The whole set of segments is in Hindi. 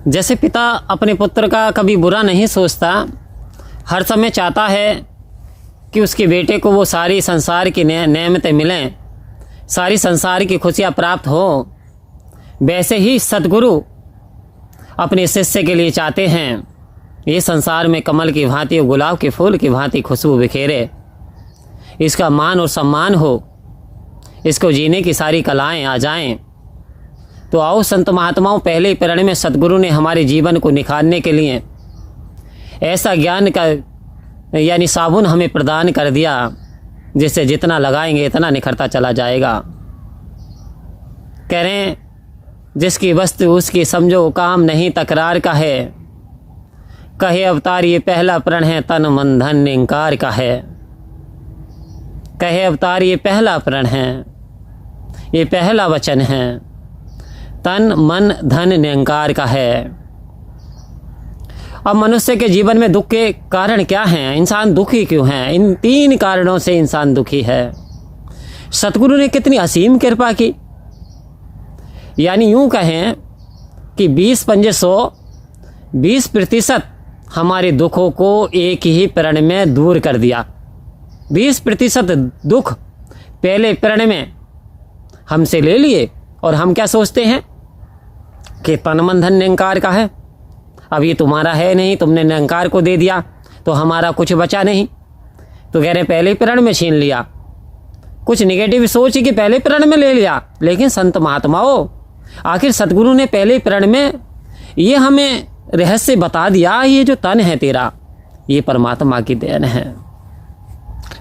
जैसे पिता अपने पुत्र का कभी बुरा नहीं सोचता, हर समय चाहता है कि उसके बेटे को वो सारी संसार की नेमतें मिलें, सारी संसार की खुशियाँ प्राप्त हो, वैसे ही सद्गुरु अपने शिष्य के लिए चाहते हैं ये संसार में कमल की भांति और गुलाब के फूल की भांति खुशबू बिखेरे, इसका मान और सम्मान हो, इसको जीने की सारी कलाएं आ जाएं। तो आओ संत महात्माओं, पहले ही प्रण में सद्गुरु ने हमारे जीवन को निखारने के लिए ऐसा ज्ञान का यानी साबुन हमें प्रदान कर दिया, जिससे जितना लगाएंगे इतना निखरता चला जाएगा। कह रहे हैं जिसकी वस्तु उसकी समझो, काम नहीं तकरार का है। कहे अवतार ये पहला प्रण है, तन मन धन निंकार का है। कहे अवतार ये पहला प्रण है, ये पहला वचन है, तन मन धन निंकार का है। अब मनुष्य के जीवन में दुख के कारण क्या हैं? इंसान दुखी क्यों है? इन 3 कारणों से इंसान दुखी है। सतगुरु ने कितनी असीम कृपा की, यानी यूं कहें कि 20% हमारे दुखों को एक ही प्रण में दूर कर दिया। 20% दुख पहले प्रण में हमसे ले लिए, और हम क्या सोचते हैं कि तन मन धन निंकार का है, अब ये तुम्हारा है नहीं, तुमने निंकार को दे दिया तो हमारा कुछ बचा नहीं। तो कह रहे पहले प्रण में छीन लिया, कुछ निगेटिव सोच कि पहले प्रण में ले लिया। लेकिन संत महात्माओं, आखिर सतगुरु ने पहले प्रण में ये हमें रहस्य बता दिया, ये जो तन है तेरा, ये परमात्मा की देन है,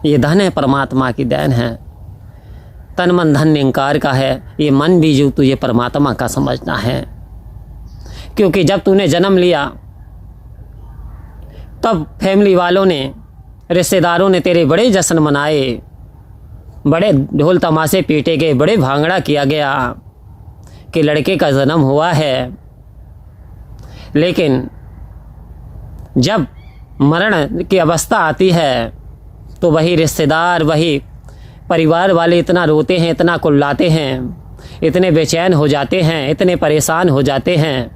ये धन है परमात्मा की देन है। तन मन धन निंकार का है, ये मन भी जो तुझे परमात्मा का समझना है। क्योंकि जब तूने जन्म लिया तब फैमिली वालों ने, रिश्तेदारों ने तेरे बड़े जश्न मनाए, बड़े ढोल तमाशे पीटे गए, बड़े भांगड़ा किया गया कि लड़के का जन्म हुआ है। लेकिन जब मरण की अवस्था आती है तो वही रिश्तेदार, वही परिवार वाले इतना रोते हैं, इतना कुल्लाते हैं, इतने बेचैन हो जाते हैं, इतने परेशान हो जाते हैं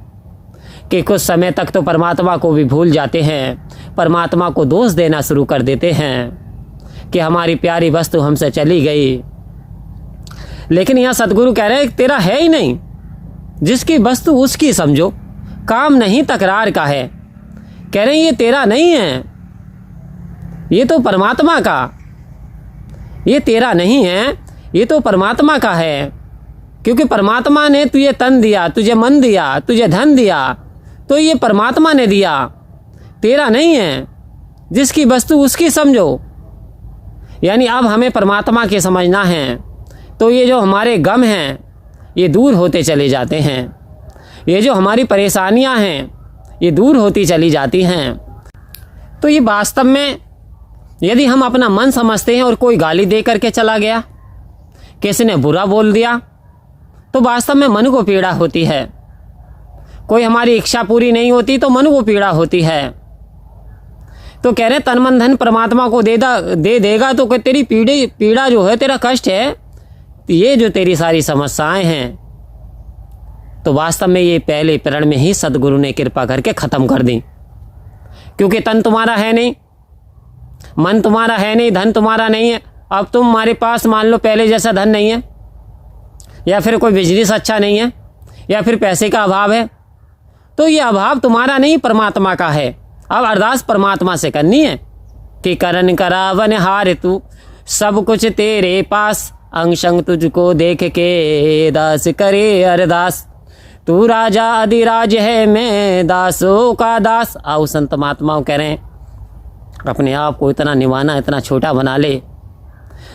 कि कुछ समय तक तो परमात्मा को भी भूल जाते हैं, परमात्मा को दोष देना शुरू कर देते हैं कि हमारी प्यारी वस्तु हमसे चली गई। लेकिन यहाँ सतगुरु कह रहे हैं तेरा है ही नहीं, जिसकी वस्तु उसकी समझो, काम नहीं तकरार का है। कह रहे हैं ये तेरा नहीं है, ये तो परमात्मा का, ये तेरा नहीं है, ये तो परमात्मा का है। क्योंकि परमात्मा ने तुझे तन दिया, तुझे मन दिया, तुझे धन दिया, तो ये परमात्मा ने दिया, तेरा नहीं है। जिसकी वस्तु उसकी समझो, यानी अब हमें परमात्मा के समझना है, तो ये जो हमारे गम हैं ये दूर होते चले जाते हैं, ये जो हमारी परेशानियां हैं ये दूर होती चली जाती हैं। तो ये वास्तव में यदि हम अपना मन समझते हैं और कोई गाली दे करके चला गया, किसी ने बुरा बोल दिया, तो वास्तव में मन को पीड़ा होती है। कोई हमारी इच्छा पूरी नहीं होती तो मन को पीड़ा होती है। तो कह रहे तन मन धन परमात्मा को दे देगा तो तेरी पीड़ा जो है, तेरा कष्ट है, ये जो तेरी सारी समस्याएं हैं, तो वास्तव में ये पहले प्रण में ही सदगुरु ने कृपा करके ख़त्म कर दी। क्योंकि तन तुम्हारा है नहीं, मन तुम्हारा है नहीं, धन तुम्हारा नहीं है। अब तुम्हारे पास मान लो पहले जैसा धन नहीं है, या फिर कोई बिजनेस अच्छा नहीं है, या फिर पैसे का अभाव है, तो ये अभाव तुम्हारा नहीं, परमात्मा का है। अब अरदास परमात्मा से करनी है कि करन करावन हार तू, सब कुछ तेरे पास, अंग संग तुझको देख के दास करे अरदास। तू राजा अधिराज है, मैं दासों का दास। आओ संत महात्माओं कह रहे हैं अपने आप को इतना निवाना, इतना छोटा बना ले,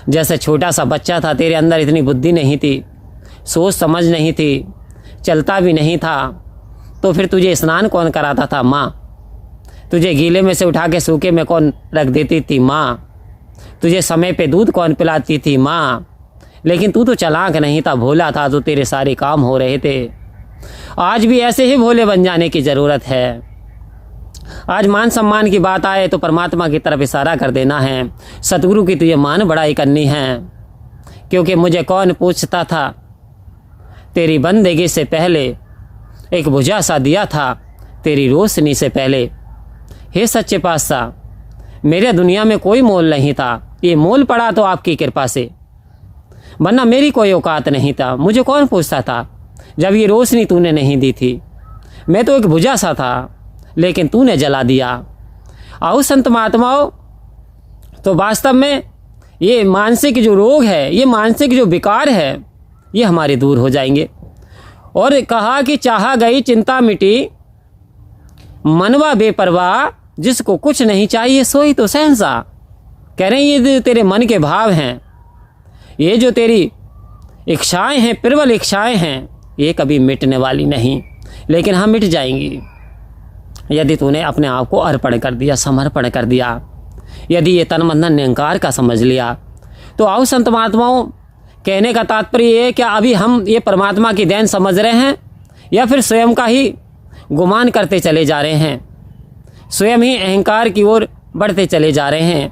जैसे छोटा सा बच्चा था, तेरे अंदर इतनी बुद्धि नहीं थी, सोच समझ नहीं थी, चलता भी नहीं था, तो फिर तुझे स्नान कौन कराता था? माँ। तुझे गीले में से उठा के सूखे में कौन रख देती थी? माँ। तुझे समय पे दूध कौन पिलाती थी? माँ। लेकिन तू तो चालाक नहीं था, भोला था, तो तेरे सारे काम हो रहे थे। आज भी ऐसे ही भोले बन जाने की ज़रूरत है। आज मान सम्मान की बात आए तो परमात्मा की तरफ इशारा कर देना है, सतगुरु की तुझे मान बढ़ाई करनी है। क्योंकि मुझे कौन पूछता था तेरी बंदगी से पहले, एक बुझा सा दिया था तेरी रोशनी से पहले। हे सच्चे पातशाह, मेरे दुनिया में कोई मोल नहीं था, ये मोल पड़ा तो आपकी कृपा से, वरना मेरी कोई औकात नहीं था। मुझे कौन पूछता था जब ये रोशनी तूने नहीं दी थी। मैं तो एक बुझा सा था, लेकिन तूने जला दिया। आओ संत महात्माओं, तो वास्तव में ये मानसिक जो रोग है, ये मानसिक जो विकार है, ये हमारे दूर हो जाएंगे। और कहा कि चाहा गई चिंता मिटी, मनवा बेपरवाह, जिसको कुछ नहीं चाहिए सोई तो शहंशाह। कह रहे हैं ये तेरे मन के भाव हैं, ये जो तेरी इच्छाएं हैं, प्रबल इच्छाएं हैं, ये कभी मिटने वाली नहीं, लेकिन हम मिट जाएंगी यदि तूने अपने आप को अर्पण कर दिया, समर्पण कर दिया, यदि ये तन मन धन निरंकार का समझ लिया। तो आओ संत महात्माओं, कहने का तात्पर्य ये है कि अभी हम ये परमात्मा की देन समझ रहे हैं या फिर स्वयं का ही गुमान करते चले जा रहे हैं, स्वयं ही अहंकार की ओर बढ़ते चले जा रहे हैं।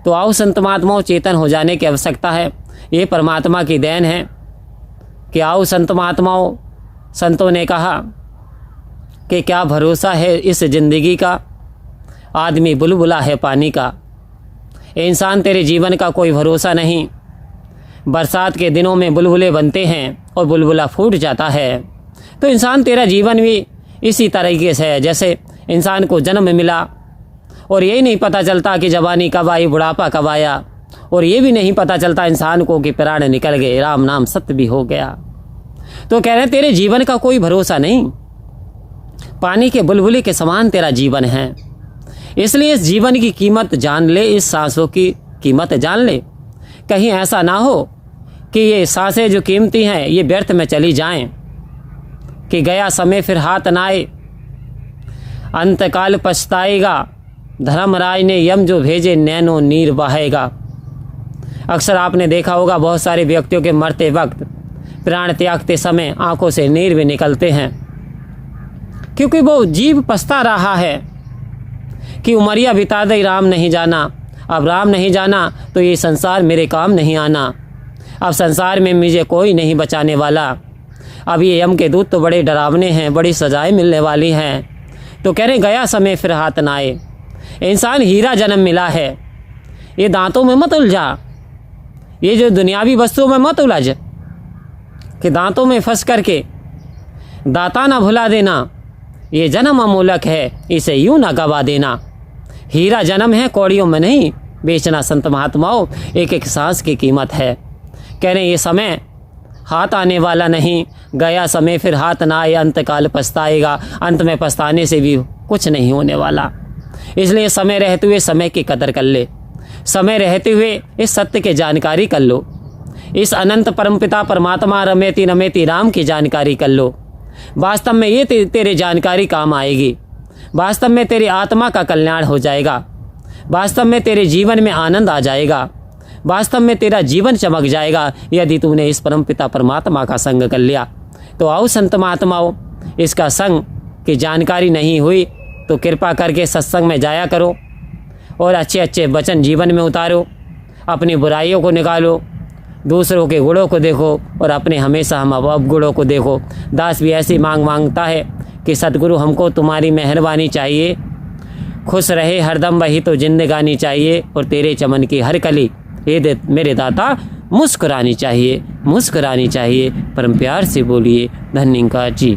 तो आओ संत महात्माओं, चेतन हो जाने की आवश्यकता है। ये परमात्मा की देन है कि आओ संत महात्माओं, संतों ने कहा कि क्या भरोसा है इस ज़िंदगी का, आदमी बुलबुला है पानी का। इंसान तेरे जीवन का कोई भरोसा नहीं। बरसात के दिनों में बुलबुले बनते हैं और बुलबुला फूट जाता है। तो इंसान तेरा जीवन भी इसी तरीके से है, जैसे इंसान को जन्म मिला और यही नहीं पता चलता कि जवानी कब आई, बुढ़ापा कब आया, और ये भी नहीं पता चलता इंसान को कि प्राण निकल गए, राम नाम सत्य भी हो गया। तो कह रहे हैं तेरे जीवन का कोई भरोसा नहीं, पानी के बुलबुले के समान तेरा जीवन है। इसलिए इस जीवन की कीमत जान ले, इस सांसों की कीमत जान ले। कहीं ऐसा ना हो कि ये सांसें जो कीमती हैं ये व्यर्थ में चली जाएं, कि गया समय फिर हाथ ना आए, अंतकाल पछताएगा, धर्मराज ने यम जो भेजे नैनो नीर बहाएगा। अक्सर आपने देखा होगा बहुत सारे व्यक्तियों के मरते वक्त, प्राण त्यागते समय आंखों से नीर भी निकलते हैं, क्योंकि वो जीव पछता रहा है कि उमरिया बिता दे राम नहीं जाना। अब राम नहीं जाना तो ये संसार मेरे काम नहीं आना, अब संसार में मुझे कोई नहीं बचाने वाला। अब ये यम के दूत तो बड़े डरावने हैं, बड़ी सजाएं मिलने वाली हैं। तो कह रहे गया समय फिर हाथ ना आए। इंसान हीरा जन्म मिला है, ये दांतों में मत उलझा, ये जो दुनियावी वस्तुओं में मत उलझ कि दांतों में फंस करके दाता ना भुला देना। ये जन्म अमूलक है, इसे यूं ना गवा देना। हीरा जन्म है, कौड़ियों में नहीं बेचना। संत महात्माओं, एक एक सांस की कीमत है। कह रहे ये समय हाथ आने वाला नहीं, गया समय फिर हाथ ना आए, अंतकाल पछताएगा। अंत में पछताने से भी कुछ नहीं होने वाला। इसलिए समय रहते हुए समय की कदर कर ले, समय रहते हुए इस सत्य की जानकारी कर लो, इस अनंत परमपिता परमात्मा रमेति रमेति राम की जानकारी कर लो। वास्तव में ये तेरे जानकारी काम आएगी, वास्तव में तेरी आत्मा का कल्याण हो जाएगा, वास्तव में तेरे जीवन में आनंद आ जाएगा, वास्तव में तेरा जीवन चमक जाएगा यदि तूने इस परमपिता परमात्मा का संग कर लिया। तो आओ संत महात्माओं, इसका संग की जानकारी नहीं हुई तो कृपा करके सत्संग में जाया करो और अच्छे अच्छे वचन जीवन में उतारो, अपनी बुराइयों को निकालो, दूसरों के गुणों को देखो और अपने हमेशा हम अवगुणों को देखो। दास भी ऐसी मांग मांगता है कि सतगुरु हमको तुम्हारी मेहरबानी चाहिए, खुश रहे हरदम वही तो जिंदगानी चाहिए, और तेरे चमन की हर कली ये मेरे दाता मुस्कुरानी चाहिए, मुस्कुरानी चाहिए। परम प्यार से बोलिए धन्यवाद जी।